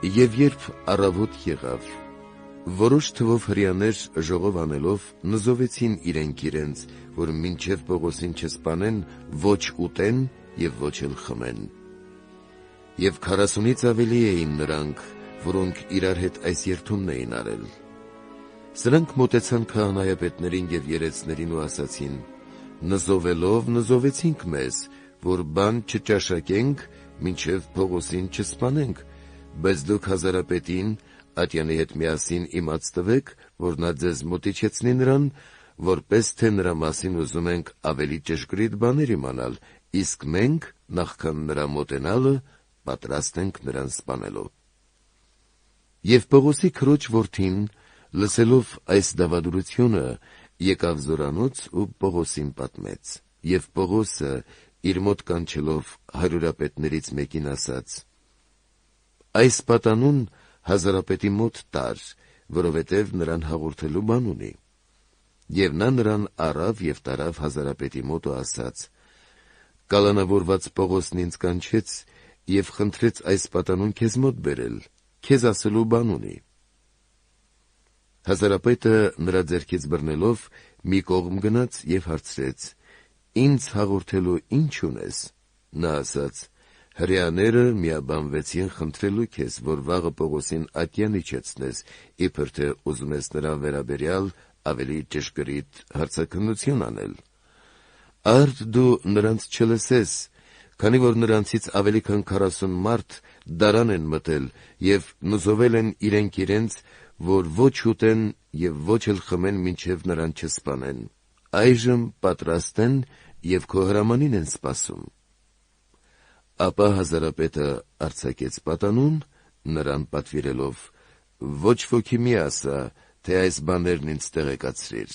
Եվ երբ առավոտ եղավ, որոշ թվով հրեաներ ժողով անելով նզովեցին իրենք իրենց, որ մինչև Պողոսին չսպանեն, ոչ ուտեն և ոչ էլ խմեն։ Եվ 40-ից ավելի էին նրանք, որոնք իրար հետ այս երդումն էին արել։ Սրանք մոտեցան քահանայապետներին և երեցներին ու ասացին. «Նզովելով նզովեցինք մեզ, որ բան չճաշակենք, մինչև Պողոսին չսպանենք, բայց դուք հազարապետին ատյանի հետ միասին իմաց տվեք, որ նա ձեզ մոտիչեցնի նրան, որպես թե նրա մասին ուզում ենք ավելի ճշգրիտ բաներ իմանալ, իսկ մենք, նախքան նրա մոտենալը, պատրաստ ենք նրան սպանելու»։ Եվ Պողոսի քրոջ որդին, լսելով այս դավադրությունը, եկավ զորանոց ու Պողոսին պատմեց։ Եվ Պողոսը իր մոտ կանչելով հարյուրապետներից մեկին ասաց. «Այս պատանուն հազարապետի մոտ տար, որովհետև նրան հաղորդելու բան ունի»։ Եվ նա նրան առավ և տարավ հազարապետի մոտ ու ասաց. «Կալանավորված Պողոսն ինձ կանչեց և խնդրեց այս պատանուն քեզ մոտ բերել, քեզ ասելու բան ունի»։ Հազարապետը նրա ձեռքից բռնելով մի կողմ գնաց և հարցրեց. «Ինձ հաղորդելու ի՞նչ ունես»։ Նա ասաց. «Հրեաները միաբանվեցին խնդրելու քեզ, որ վաղը Պողոսին ատյան իջեցնես, իբր թե ուզում ես նրա վերաբերյալ ավելի ճշգրիտ հարցաքննություն անել։ Արդ դու նրանց չլսես, քանի որ նրանցից ավելի քան 40 մարդ դարան են մտել և նզովել են իրենք իրենց, որ ոչ ուտեն և ոչ էլ խմեն, մինչև նրան չսպանեն։ Այժմ պատրաստ են և քո հրամանին են սպասում»։ Ապա հազարապետը արձակեց պատանուն, նրան պատվիրելով. «Ոչ ոքի մի ասա, թե այս բաներն ինձ տեղեկացրիր»։